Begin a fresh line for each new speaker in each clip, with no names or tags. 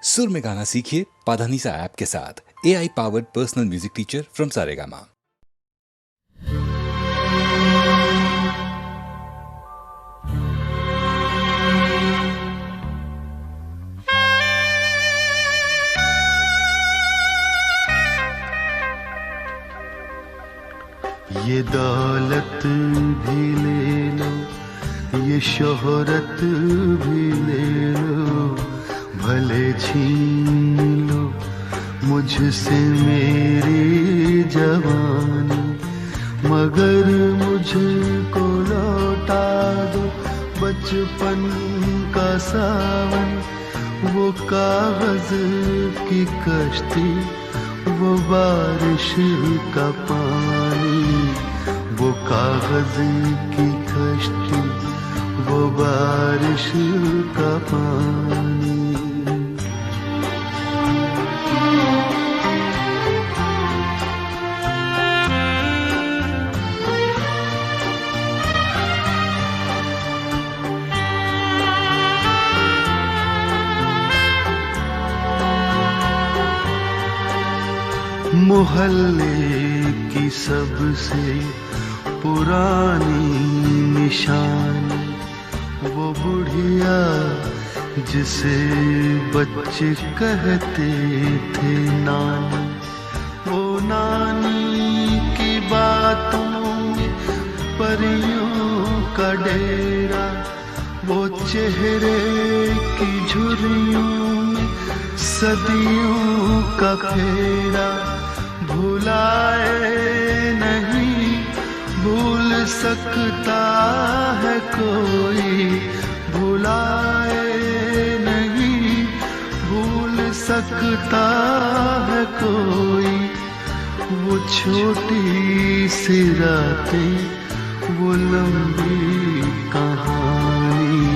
सुर में गाना सीखिए पाधानीसा ऐप के साथ। AI powered personal music teacher from Saregama.
ये दौलत भी ले लो, ये शोहरत भी ले लो, भले छीन लो मुझसे मेरी जवानी, मगर मुझको लौटा दो बचपन का सावन, वो कागज की कश्ती, वो बारिश का पानी, वो कागज की कश्ती, वो बारिश का पानी। मोहल्ले की सबसे पुरानी निशानी, वो बुढ़िया जिसे बच्चे कहते थे नानी, वो नानी की बातों में परियों का डेरा, वो चेहरे की झुर्रियों में सदियों का फेरा, भुलाए नहीं भूल सकता है कोई, भुलाए नहीं भूल सकता है कोई, वो छोटी सी रातें, वो लंबी कहानी,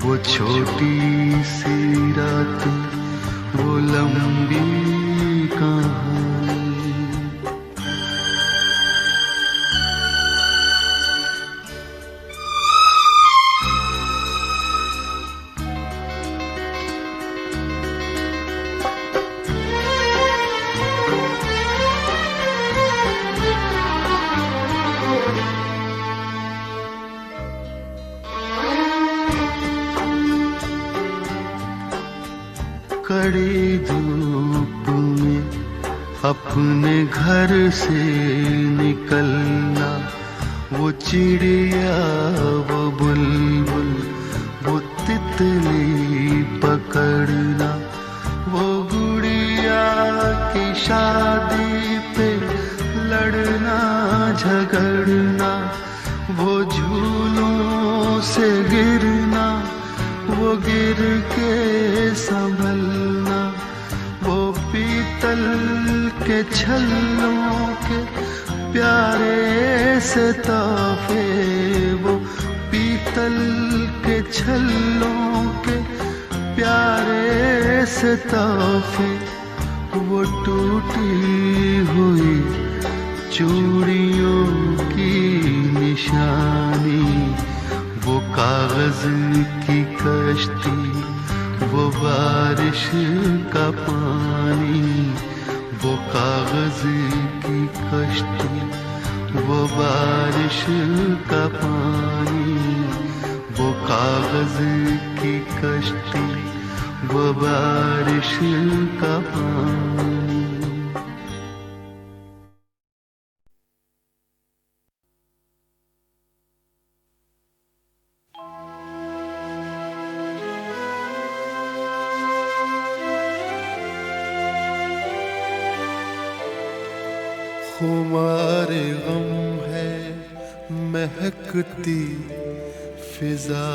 वो छोटी सी रातें, वो लंबी कहानी। कड़ी धूप में अपने घर से निकलना, वो चिड़िया, वो बुलबुल, वो तितली पकड़ना, वो गुड़िया की शादी पे लड़ना झगड़ना, वो झूलों से गिरना, वो गिर के संभलना, वो पीतल के छल्लों के प्यारे से तोहफे, वो पीतल के छल्लों के प्यारे से तोहफे, वो टूटी हुई चूड़ियों की निशानी, वो कागज की कश्ती, वो बारिश का पानी, वो कागज की कश्ती, वो बारिश का पानी, वो कागज की कश्ती, वो बारिश का पानी। खुमारे गम है महकती फिजा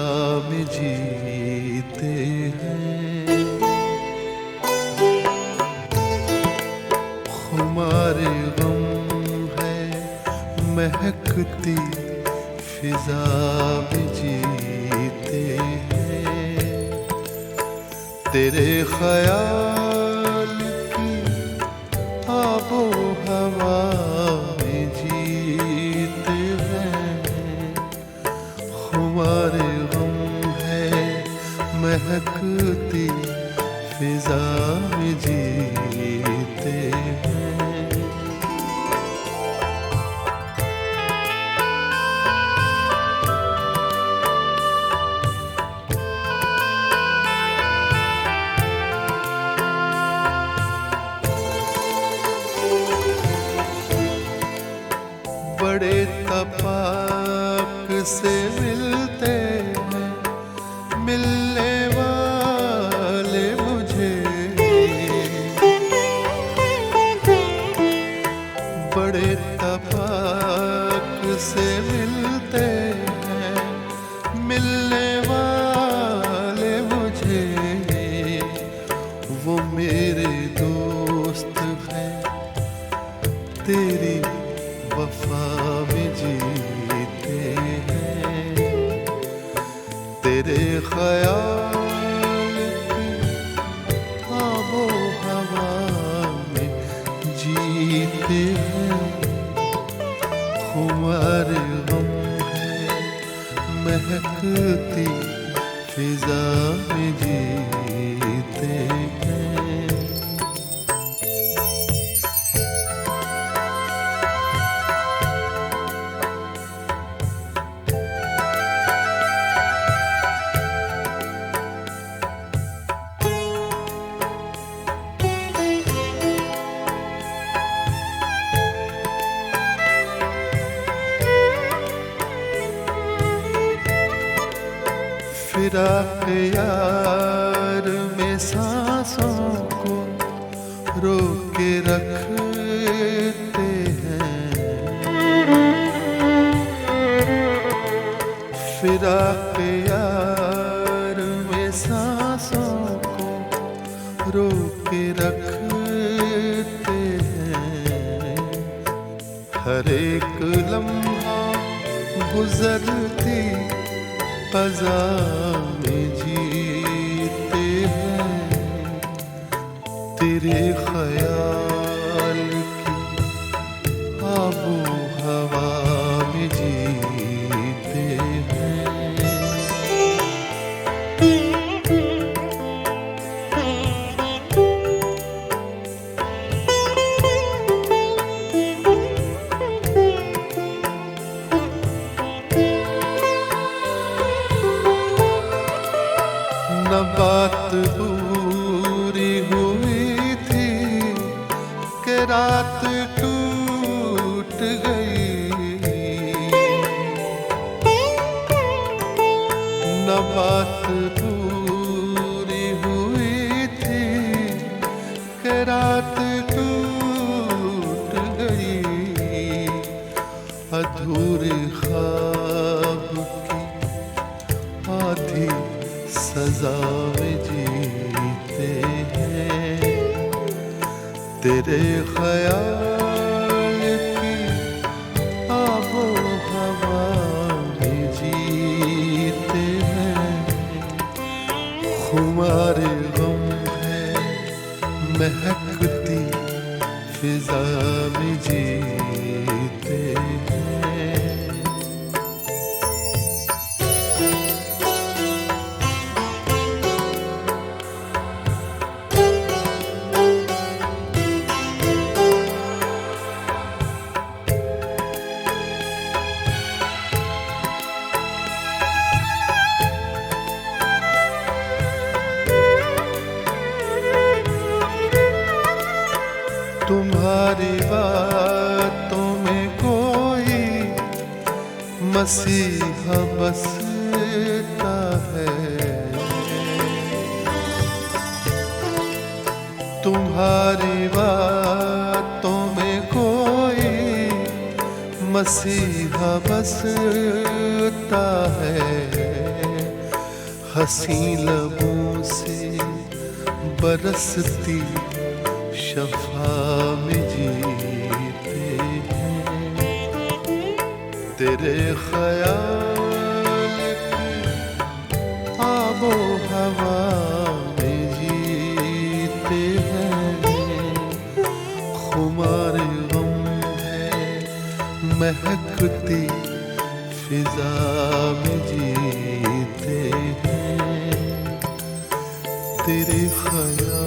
में जीते हैं, खुमारे गम है महकती फिजा में जीते हैं, तेरे ख्याल की आबो हवा में जीते हैं, खुमारे गम है महकती फिजा में जीते हैं। बड़े तपाक से मिलते हैं मिलने वाले मुझे, बड़े तपाक से मिलते हैं मिलने वाले मुझे। वो मेरे दोस्त हैं तेरी वफा में जीते हैं, तेरे ख्याल की आबो हवा में जीते हैं। खुमार गम है महकती फिजा में जीते हैं। फिराक यार में सांसों को रोक के रखते हैं, फिराक यार में सांसों को रोक के रखते हैं। हर एक लम्हा गुजरती क़ज़ा में जीते हैं, तेरे ख्याल की आबो हवा में जीते हैं। न बात पूरी हुई थी कि रात टूट गई, न बात पूरी हुई थी कि रात टूट गई। अधूरे ख्वाब की आधी सजा में जीते हैं, तेरे ख्याल की आबो हवा में जीते हैं। खुमार गम है महकती फिजा में जीते हैं। तुम्हारी बातों में कोई मसीहा बसता है, तुम्हारी बातों में कोई मसीहा बसता है। हंसी लबों से बरसती शफा में जीते हैं, तेरे ख्याल की आबो हवा में जीते हैं। खुमार गम है महकती फिजा में जीते हैं, तेरे ख्याल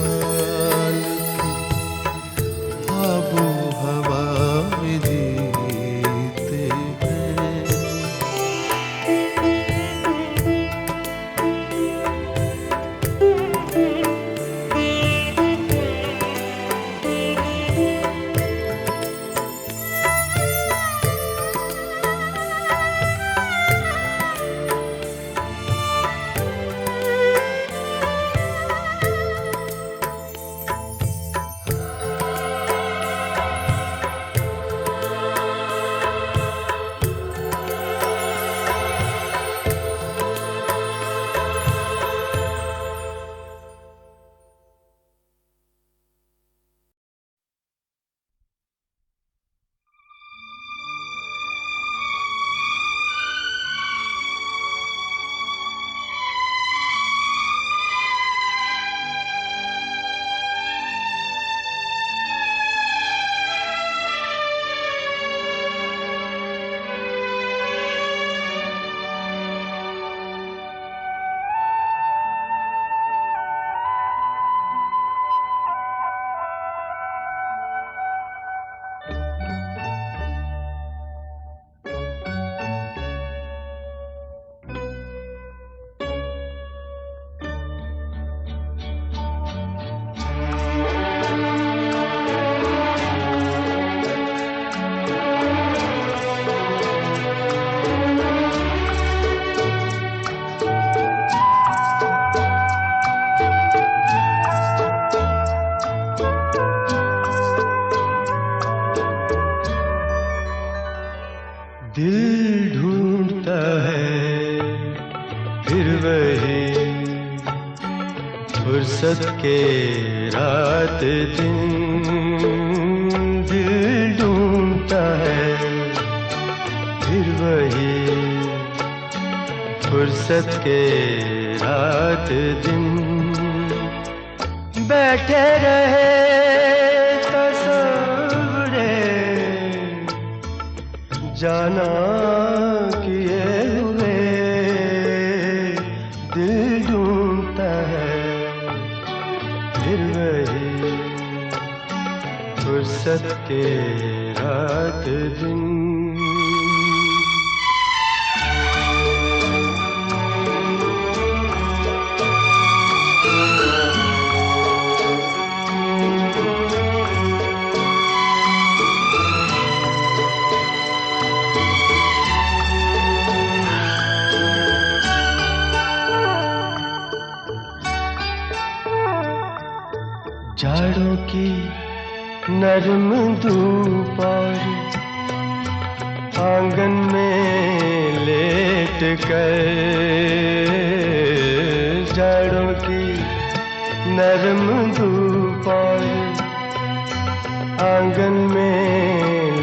के रात दिन दिल ढूंढता है, फिर वही फुर्सत के रात दिन बैठे रहे तस्वुरे जाना किए हुए, दिल ढूंढता है, फिर वही फुर्सत के रात दिन। जाड़ों की नरम धूप और आंगन में लेट कर, जाड़ों की नरम धूप और आंगन में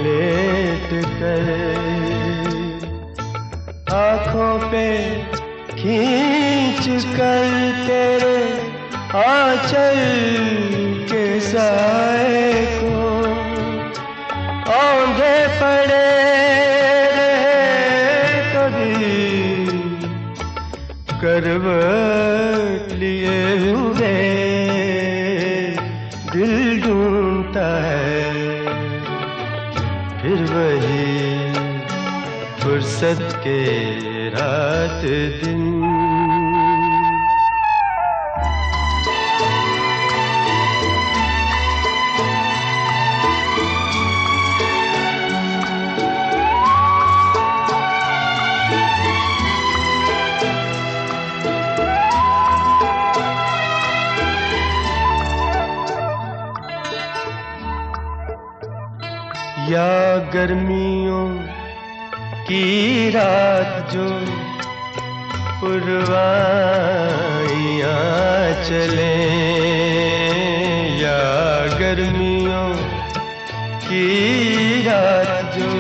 लेट कर, आँखों पे खींच कर तेरे आंचल के साए को औंधे पड़े रहे कभी, करवट लिए हुए दिल ढूंढता है, फिर वही फुर्सत के रात दिन। या गर्मियों की रात जो पुरवाइयाँ चले, या गर्मियों की रात जो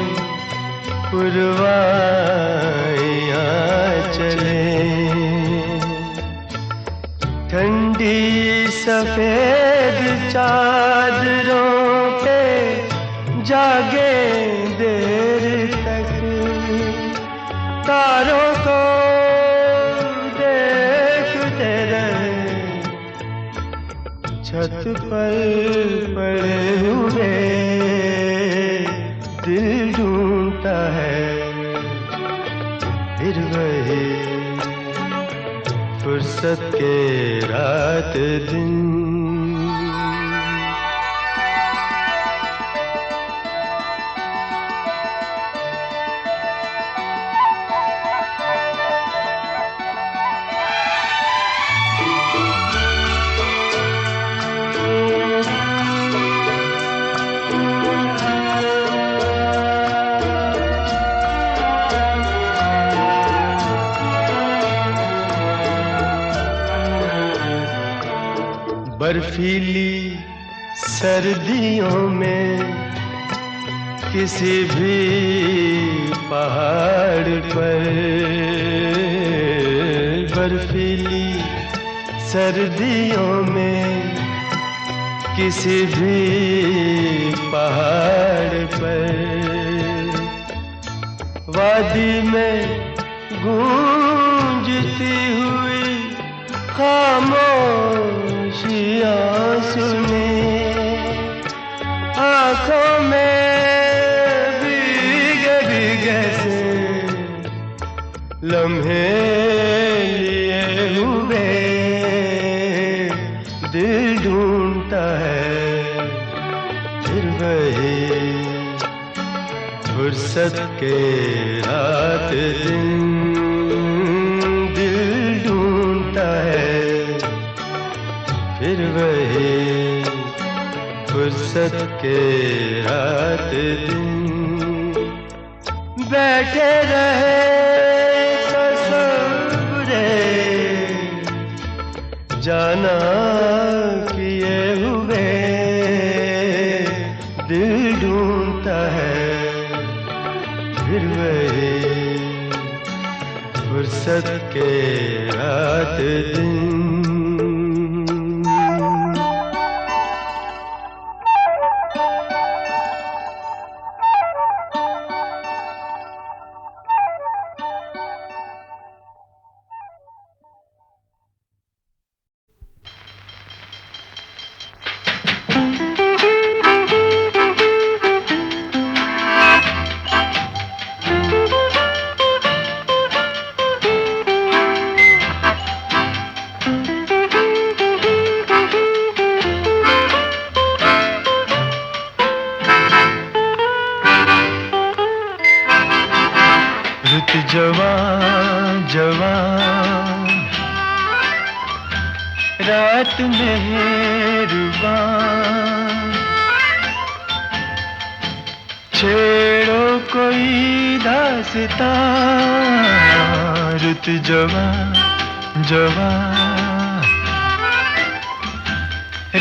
पुरवाइयाँ चले, ठंडी सफेद चादरों पे जागे देर तक, तारों को देखते रहे, छत पर पड़े हुए दिल ढूंढता है, फिर वही फुर्सत के रात दिन। बर्फीली सर्दियों में किसी भी पहाड़ पर, बर्फीली सर्दियों में किसी भी पहाड़ पर, वादी में गूंजती हुई खामोशियाँ सुने, आँखों में भीगे भीगे से लम्हे लिए हुए दिल ढूंढता है, फिर वही फुर्सत के रात दिन दिल ढूंढता है, फिर वही फुर्सत के रात दिन बैठे रहे तस्वुरे जाना फुर्सत के रात दिन। रुत जवां जवां रात मेहरबान, छेड़ो कोई दास्तां। रुत जवां जवां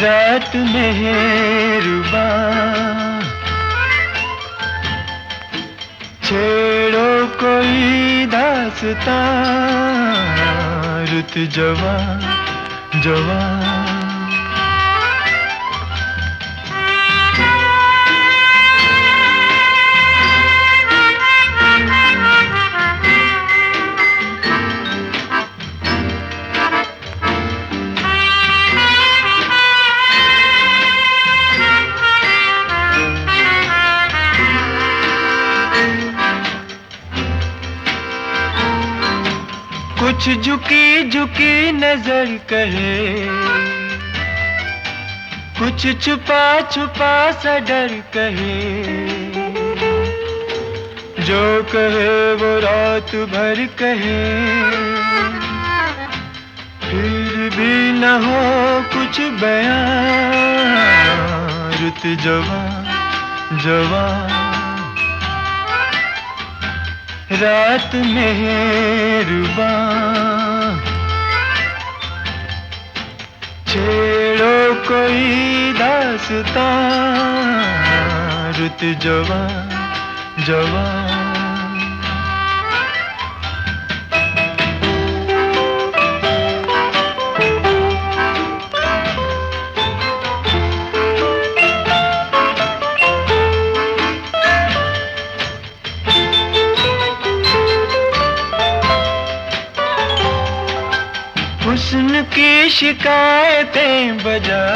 रात मेहरबान, छेड़ो कोई दास्तां। रुत जवां जवां कुछ झुकी झुकी नजर कहे, कुछ छुपा छुपा सा डर कहे। जो कहे वो रात भर कहे, फिर भी न हो कुछ बयां। रुत जवां जवां रात मेहरबान, छेड़ो कोई दास्तां। रुत जवां जवां हुस्न की शिकायतें बजा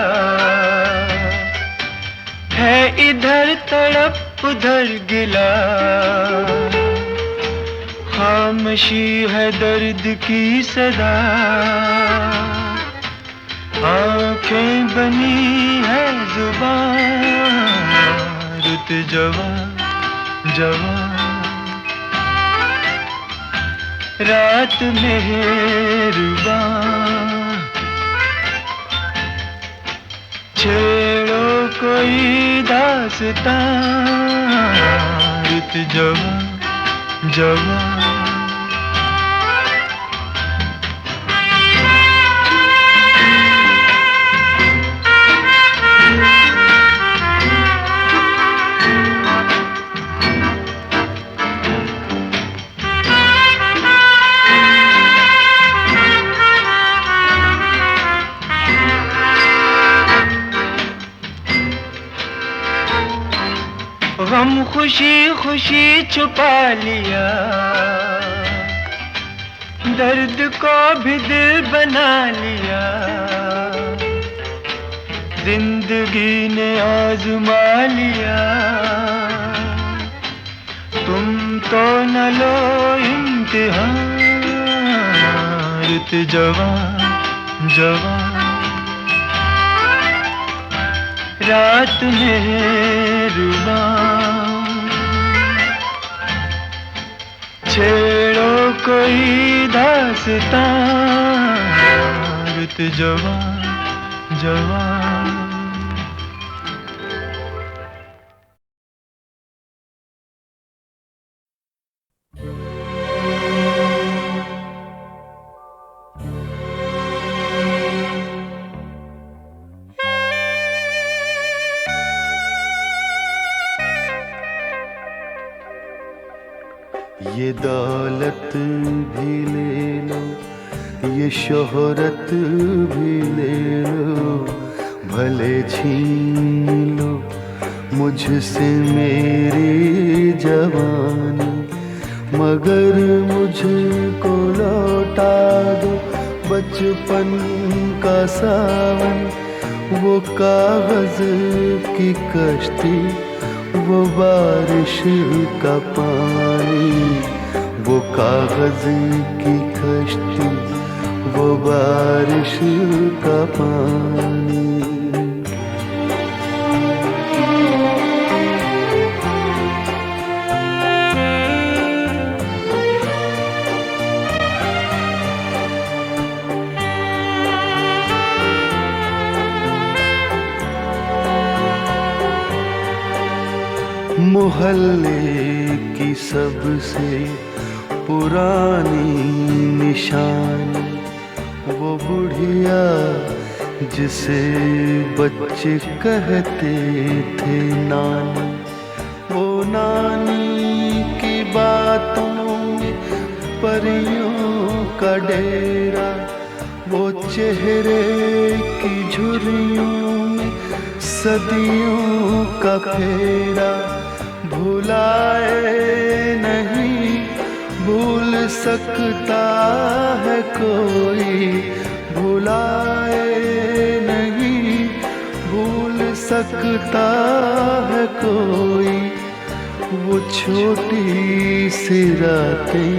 है, इधर तड़प उधर गिला। खामोशी है दर्द की सदा, आंखें बनी है जुबान। रुत जवां जवां रात मेहरबान, छेड़ो कोई दास्तां। रुत जवां जवां गम खुशी खुशी छुपा लिया, दर्द को भी दिल बना लिया। जिंदगी ने आजमा लिया, तुम तो न लो इम्तिहान। रुत जवां जवां रात मेहरबान, छेड़ो कोई दास्तां। रुत जवां जवां
ये दौलत भी ले लो, ये शोहरत भी ले लो, भले छीन लो मुझसे मेरी जवानी, मगर मुझको लौटा दो बचपन का सावन। वो कागज की कश्ती, वो बारिश का पानी, वो कागज की कश्ती, वो बारिश का पानी। मोहल्ले की सबसे पुरानी निशानी, वो बुढ़िया जिसे बच्चे कहते थे नानी, वो नानी की बातों में परियों का डेरा, वो चेहरे की झुर्रियों में सदियों का फेरा। भुलाए नहीं भूल सकता है कोई, भुलाए नहीं भूल सकता है कोई। वो छोटी सी रातें,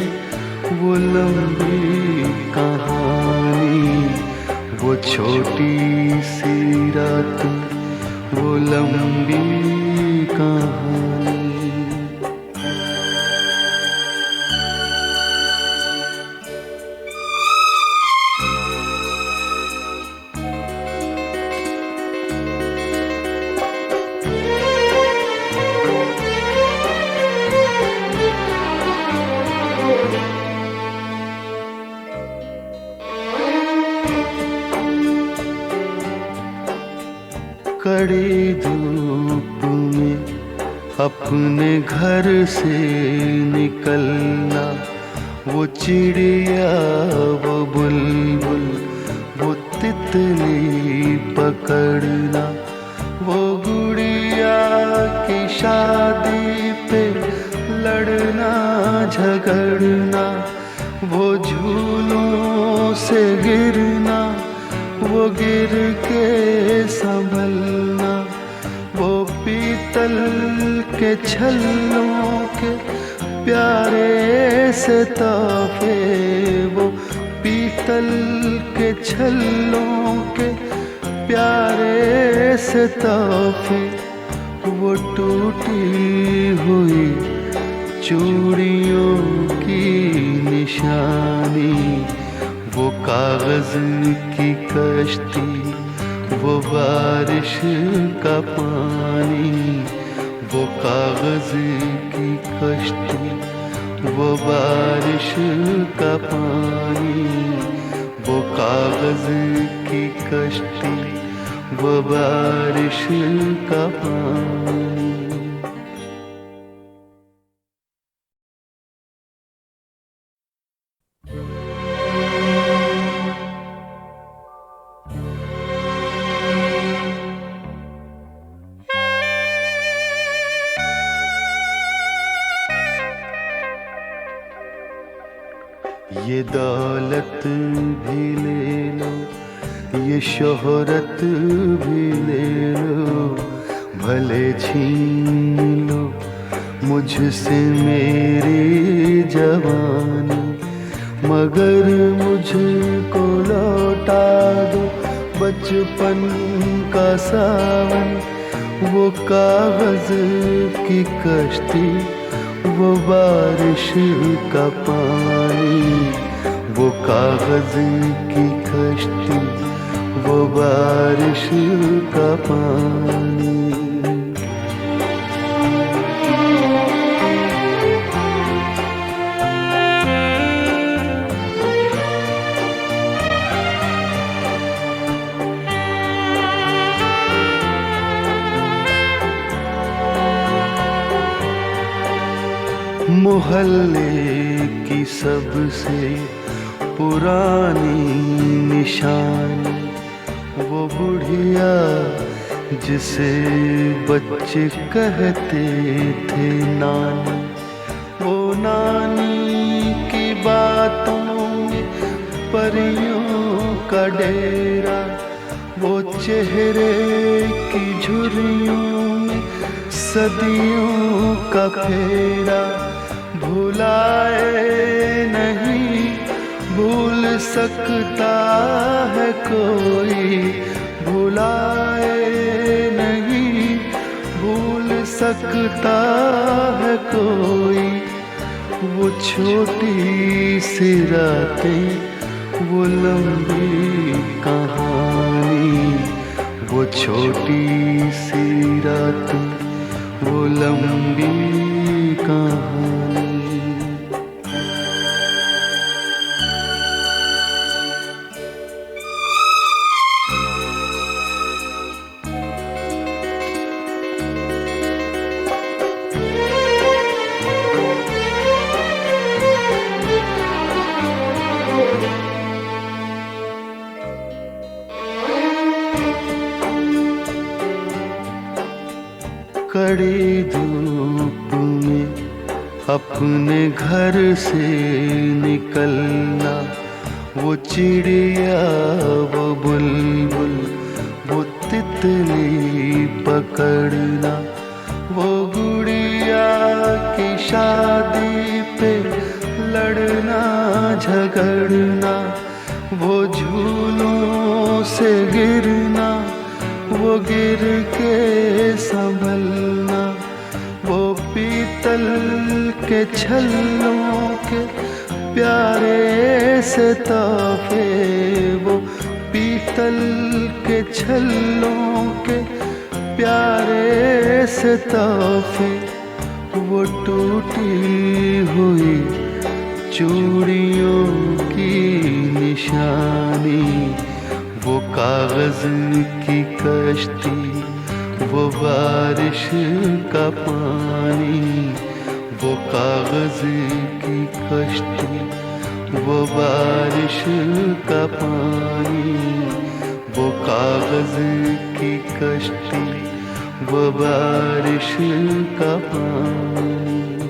वो लंबी कहानी, वो छोटी सी रातें, वो लंबी कहानी। कड़ी धूप में अपने घर से निकलना, वो चिड़िया, वो बुलबुल, वो तितली पकड़ना, वो गुड़िया की शादी पे लड़ना झगड़ना, वो झूलों से गिरना, वो गिर के संभलना, वो पीतल के छल्लों के प्यारे से तोहफे, वो पीतल के छल्लों के प्यारे से तोहफे। वो टूटी हुई चूड़ियों की निशानी, वो कागज की कश्ती, वो बारिश का पानी, वो कागज की कश्ती, वो बारिश का पानी, वो कागज की कश्ती, वो बारिश का पानी। ये दौलत भी ले लो, ये शोहरत भी ले लो, भले छीन लो मुझसे मेरी जवानी, मगर मुझको लौटा दो बचपन का सावन। वो कागज की कश्ती, वो बारिश का पानी, वो कागज की कश्ती, वो बारिश का पानी। मोहल्ले की सबसे पुरानी निशानी, वो बुढ़िया जिसे बच्चे कहते थे नानी। वो नानी की बातों में परियों का डेरा, वो चेहरे की झुर्रियों में सदियों का फेरा। भुलाए नहीं भूल सकता है कोई, भुलाए नहीं भूल सकता है कोई। वो छोटी सी रातें, वो लंबी कहानी, वो छोटी सी रातें, वो लंबी कहानी। कड़ी धूप में अपने घर से निकलना, वो चिड़िया वो बुलबुल वो तितली पकड़ना, वो गुड़िया की शादी पे लड़ना झगड़ना, वो झूलों से गिरना, वो गिर के संभलना, वो पीतल के छल्लों के प्यारे से तोहफे, वो पीतल के छल्लों के प्यारे से तोहफे। वो टूटी हुई चूड़ियों की निशानी, वो कागज की कश्ती, वो बारिश का पानी, वो कागज की कश्ती, वो बारिश का पानी, वो कागज की कश्ती, वो बारिश का पानी।